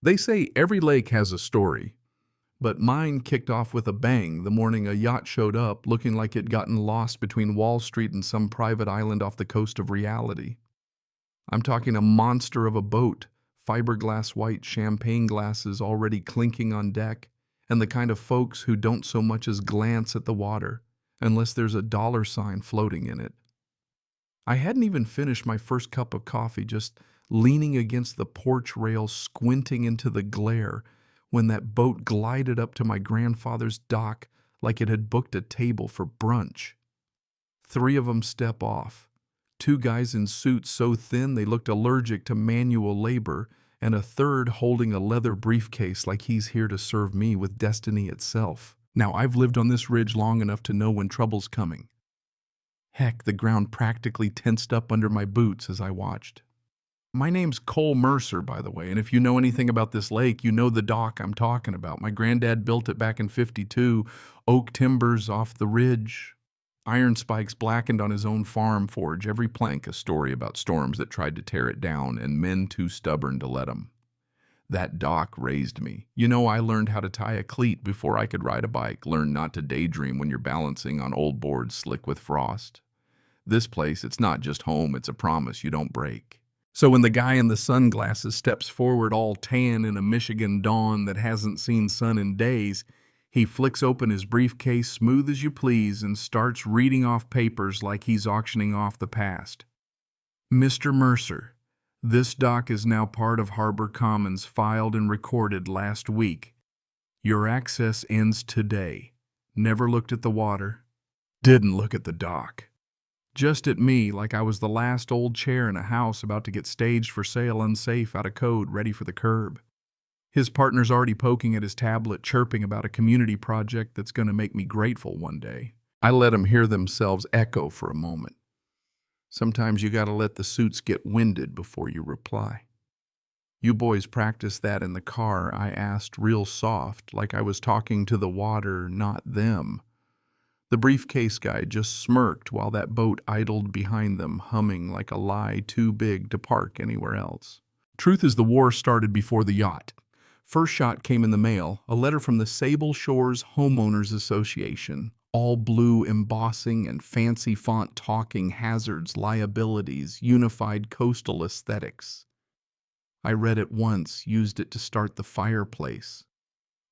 They say every lake has a story, but mine kicked off with a bang the morning a yacht showed up looking like it gotten lost between Wall Street and some private island off the coast of reality. I'm talking a monster of a boat, fiberglass white champagne glasses already clinking on deck, and the kind of folks who don't so much as glance at the water unless there's a dollar sign floating in it. I hadn't even finished my first cup of coffee, just leaning against the porch rail, squinting into the glare, when that boat glided up to my grandfather's dock like it had booked a table for brunch. Three of them step off. Two guys in suits so thin they looked allergic to manual labor, and a third holding a leather briefcase like he's here to serve me with destiny itself. Now, I've lived on this ridge long enough to know when trouble's coming. Heck, the ground practically tensed up under my boots as I watched. My name's Cole Mercer, by the way, and if you know anything about this lake, you know the dock I'm talking about. My granddad built it back in '52, oak timbers off the ridge, iron spikes blackened on his own farm forge, every plank a story about storms that tried to tear it down and men too stubborn to let 'em. That dock raised me. You know, I learned how to tie a cleat before I could ride a bike, learned not to daydream when you're balancing on old boards slick with frost. This place, it's not just home, it's a promise you don't break. So when the guy in the sunglasses steps forward all tan in a Michigan dawn that hasn't seen sun in days, he flicks open his briefcase smooth as you please and starts reading off papers like he's auctioning off the past. Mr. Mercer, this dock is now part of Harbor Commons, filed and recorded last week. Your access ends today. Never looked at the water. Didn't look at the dock. Just at me, like I was the last old chair in a house about to get staged for sale, unsafe, out of code, ready for the curb. His partner's already poking at his tablet, chirping about a community project that's going to make me grateful one day. I let them hear themselves echo for a moment. Sometimes you gotta let the suits get winded before you reply. You boys practice that in the car, I asked, real soft, like I was talking to the water, not them. The briefcase guy just smirked while that boat idled behind them, humming like a lie too big to park anywhere else. Truth is, the war started before the yacht. First shot came in the mail, a letter from the Sable Shores Homeowners Association, all blue embossing and fancy font talking hazards, liabilities, unified coastal aesthetics. I read it once, used it to start the fireplace.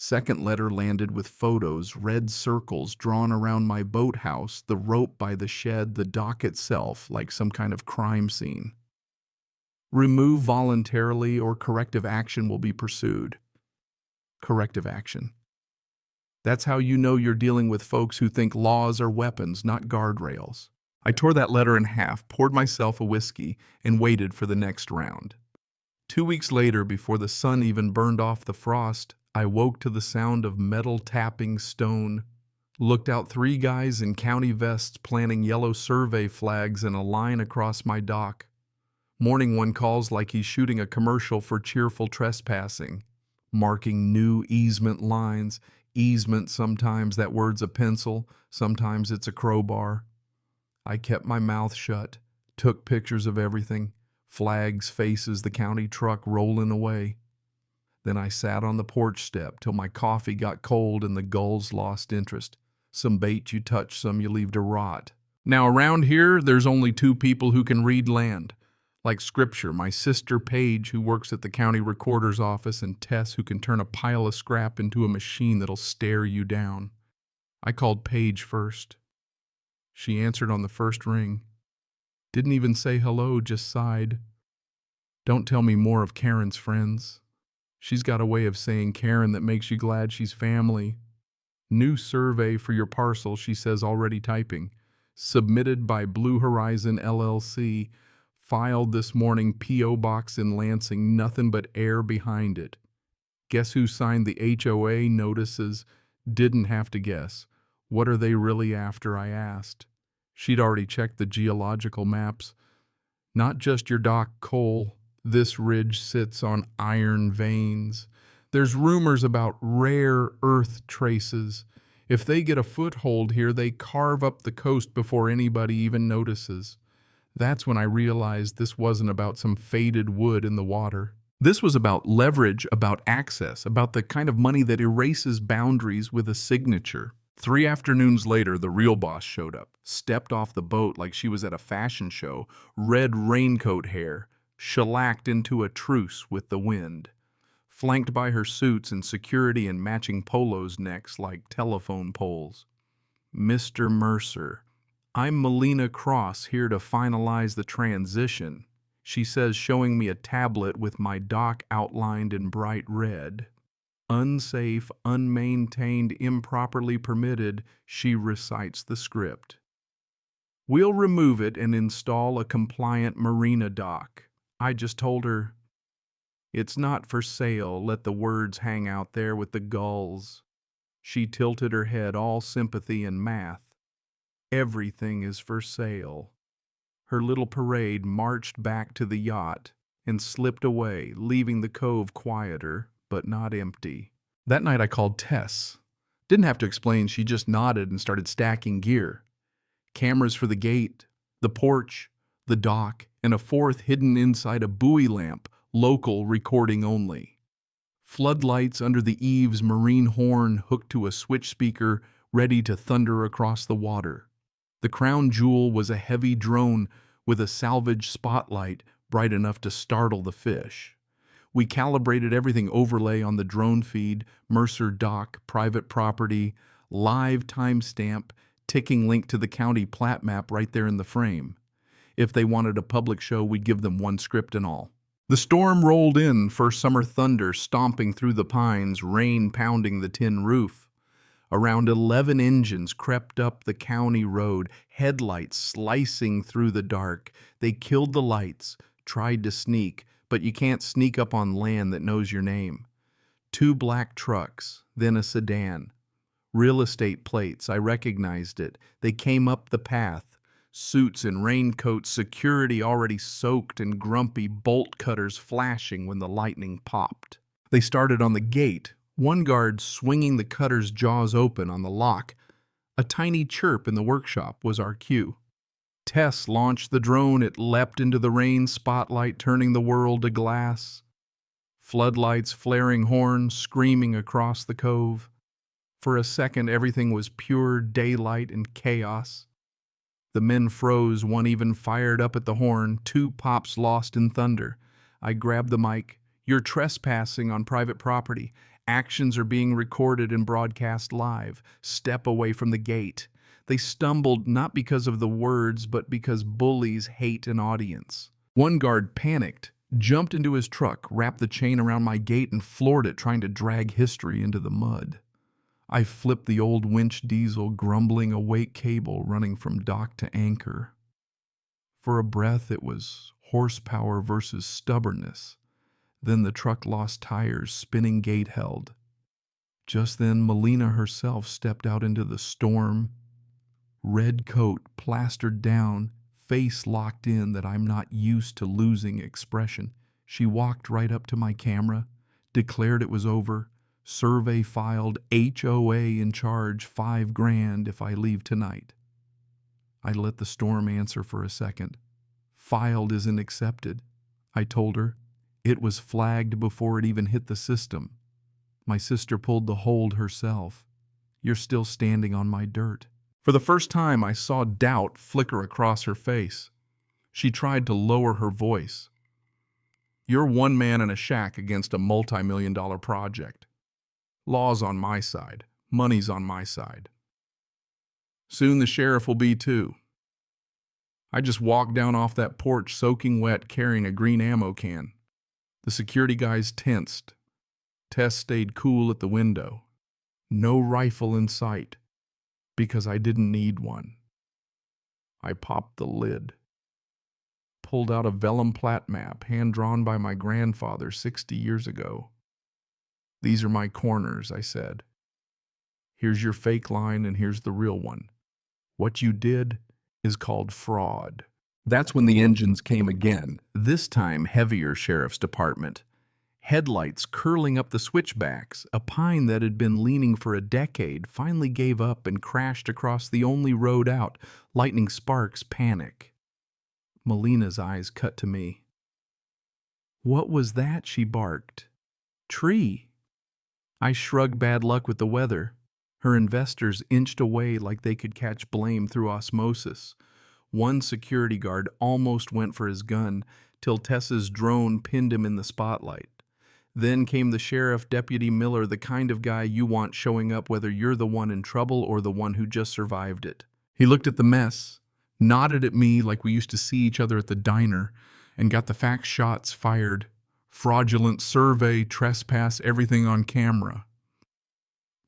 Second letter landed with photos, red circles drawn around my boathouse, the rope by the shed, the dock itself, like some kind of crime scene. Remove voluntarily or corrective action will be pursued. Corrective action. That's how you know you're dealing with folks who think laws are weapons, not guardrails. I tore that letter in half, poured myself a whiskey, and waited for the next round. 2 weeks later, before the sun even burned off the frost, I woke to the sound of metal tapping stone, looked out, 3 guys in county vests planting yellow survey flags in a line across my dock. Morning one calls like he's shooting a commercial for cheerful trespassing, marking new easement lines. Easement, sometimes that word's a pencil, sometimes it's a crowbar. I kept my mouth shut, took pictures of everything, flags, faces, the county truck rolling away. Then I sat on the porch step till my coffee got cold and the gulls lost interest. Some bait you touch, some you leave to rot. Now around here, there's only 2 people who can read land. Like scripture, my sister Paige, who works at the county recorder's office, and Tess, who can turn a pile of scrap into a machine that'll stare you down. I called Paige first. She answered on the first ring. Didn't even say hello, just sighed. Don't tell me more of Karen's friends. She's got a way of saying Karen that makes you glad she's family. New survey for your parcel, she says, already typing. Submitted by Blue Horizon LLC. Filed this morning, P.O. Box in Lansing, nothing but air behind it. Guess who signed the HOA notices? Didn't have to guess. What are they really after, I asked. She'd already checked the geological maps. Not just your dock, Cole. This ridge sits on iron veins. There's rumors about rare earth traces. If they get a foothold here, they carve up the coast before anybody even notices. That's when I realized this wasn't about some faded wood in the water. This was about leverage, about access, about the kind of money that erases boundaries with a signature. 3 afternoons later, the real boss showed up, stepped off the boat like she was at a fashion show, red raincoat hair, shellacked into a truce with the wind, flanked by her suits and security and matching polos necks like telephone poles. Mr. Mercer, I'm Melina Cross here to finalize the transition, she says, showing me a tablet with my doc outlined in bright red. Unsafe, unmaintained, improperly permitted, she recites the script. We'll remove it and install a compliant marina dock. I just told her, it's not for sale, let the words hang out there with the gulls. She tilted her head, all sympathy and math. Everything is for sale. Her little parade marched back to the yacht and slipped away, leaving the cove quieter, but not empty. That night I called Tess. Didn't have to explain, she just nodded and started stacking gear. Cameras for the gate, the porch, the dock, and a fourth hidden inside a buoy lamp, local recording only. Floodlights under the eaves, marine horn hooked to a switch speaker, ready to thunder across the water. The crown jewel was a heavy drone with a salvage spotlight bright enough to startle the fish. We calibrated everything, overlay on the drone feed, Mercer Dock, private property, live timestamp, ticking link to the county plat map right there in the frame. If they wanted a public show, we'd give them one script and all. The storm rolled in, first summer thunder stomping through the pines, rain pounding the tin roof. Around 11 engines crept up the county road, headlights slicing through the dark. They killed the lights, tried to sneak, but you can't sneak up on land that knows your name. 2 black trucks, then a sedan. Real estate plates, I recognized it. They came up the path. Suits and raincoats, security already soaked and grumpy, bolt cutters flashing when the lightning popped. They started on the gate, one guard swinging the cutter's jaws open on the lock. A tiny chirp in the workshop was our cue. Tess launched the drone. It leapt into the rain spotlight, turning the world to glass. Floodlights, flaring horns, screaming across the cove. For a second, everything was pure daylight and chaos. The men froze, one even fired up at the horn, 2 pops lost in thunder. I grabbed the mic. You're trespassing on private property. Actions are being recorded and broadcast live. Step away from the gate. They stumbled not because of the words, but because bullies hate an audience. One guard panicked, jumped into his truck, wrapped the chain around my gate and floored it, trying to drag history into the mud. I flipped the old winch diesel, grumbling a weight cable running from dock to anchor. For a breath, it was horsepower versus stubbornness. Then the truck lost tires, spinning gate held. Just then, Melina herself stepped out into the storm. Red coat plastered down, face locked in that I'm not used to losing expression. She walked right up to my camera, declared it was over, survey filed, HOA in charge, $5,000 if I leave tonight. I let the storm answer for a second. Filed isn't accepted, I told her. It was flagged before it even hit the system. My sister pulled the hold herself. You're still standing on my dirt. For the first time, I saw doubt flicker across her face. She tried to lower her voice. You're one man in a shack against a multi-million-dollar project. Law's on my side. Money's on my side. Soon the sheriff will be too. I just walked down off that porch soaking wet, carrying a green ammo can. The security guys tensed. Tess stayed cool at the window. No rifle in sight, because I didn't need one. I popped the lid, pulled out a vellum plat map hand-drawn by my grandfather 60 years ago. These are my corners, I said. Here's your fake line and here's the real one. What you did is called fraud. That's when the engines came again, this time heavier, Sheriff's Department. Headlights curling up the switchbacks. A pine that had been leaning for a decade finally gave up and crashed across the only road out, lightning sparks panic. Melina's eyes cut to me. What was that? She barked. Tree. I shrugged bad luck with the weather. Her investors inched away like they could catch blame through osmosis. One security guard almost went for his gun till Tessa's drone pinned him in the spotlight. Then came the sheriff, Deputy Miller, the kind of guy you want showing up whether you're the one in trouble or the one who just survived it. He looked at the mess, nodded at me like we used to see each other at the diner, and got the fact shots fired. Fraudulent survey, trespass, everything on camera.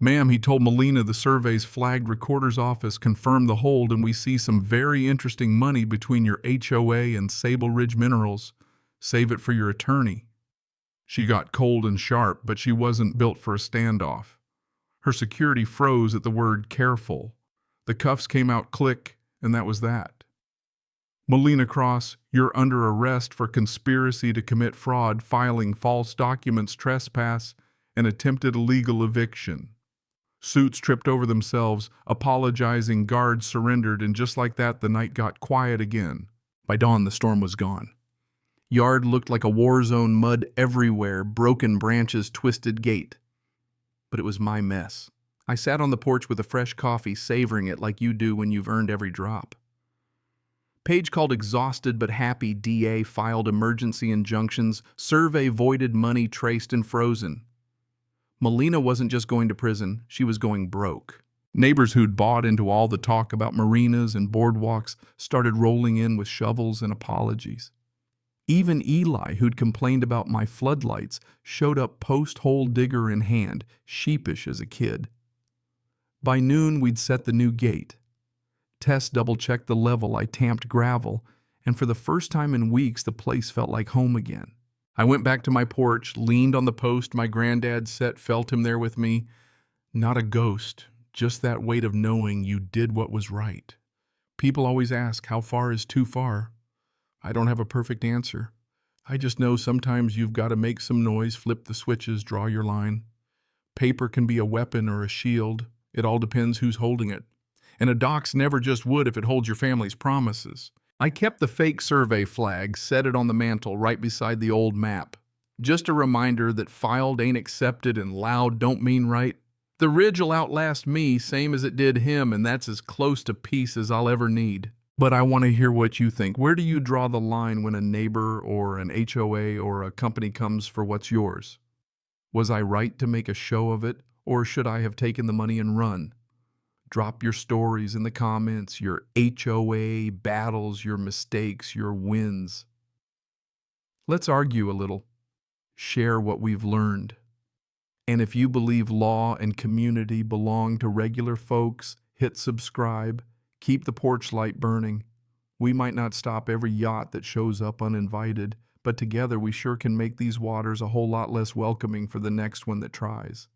Ma'am, he told Melina, the survey's flagged recorder's office confirmed the hold and we see some very interesting money between your HOA and Sable Ridge Minerals. Save it for your attorney. She got cold and sharp, but she wasn't built for a standoff. Her security froze at the word careful. The cuffs came out click, and that was that. Melina Cross, you're under arrest for conspiracy to commit fraud, filing false documents, trespass, and attempted illegal eviction. Suits tripped over themselves, apologizing, guards surrendered, and just like that, the night got quiet again. By dawn, the storm was gone. Yard looked like a war zone, mud everywhere, broken branches, twisted gate. But it was my mess. I sat on the porch with a fresh coffee, savoring it like you do when you've earned every drop. Page called exhausted but happy. DA filed emergency injunctions. Survey voided, money traced and frozen. Melina wasn't just going to prison, she was going broke. Neighbors who'd bought into all the talk about marinas and boardwalks started rolling in with shovels and apologies. Even Eli, who'd complained about my floodlights, showed up post-hole digger in hand, sheepish as a kid. By noon, we'd set the new gate. Tess double-checked the level, I tamped gravel, and for the first time in weeks, the place felt like home again. I went back to my porch, leaned on the post my granddad set, felt him there with me. Not a ghost, just that weight of knowing you did what was right. People always ask, how far is too far? I don't have a perfect answer. I just know sometimes you've got to make some noise, flip the switches, draw your line. Paper can be a weapon or a shield. It all depends who's holding it. And a docs never just would if it holds your family's promises. I kept the fake survey flag, set it on the mantle right beside the old map. Just a reminder that filed ain't accepted and loud don't mean right. The ridge'll outlast me, same as it did him, and that's as close to peace as I'll ever need. But I want to hear what you think. Where do you draw the line when a neighbor or an HOA or a company comes for what's yours? Was I right to make a show of it, or should I have taken the money and run? Drop your stories in the comments, your HOA battles, your mistakes, your wins. Let's argue a little. Share what we've learned. And if you believe law and community belong to regular folks, hit subscribe. Keep the porch light burning. We might not stop every yacht that shows up uninvited, but together we sure can make these waters a whole lot less welcoming for the next one that tries.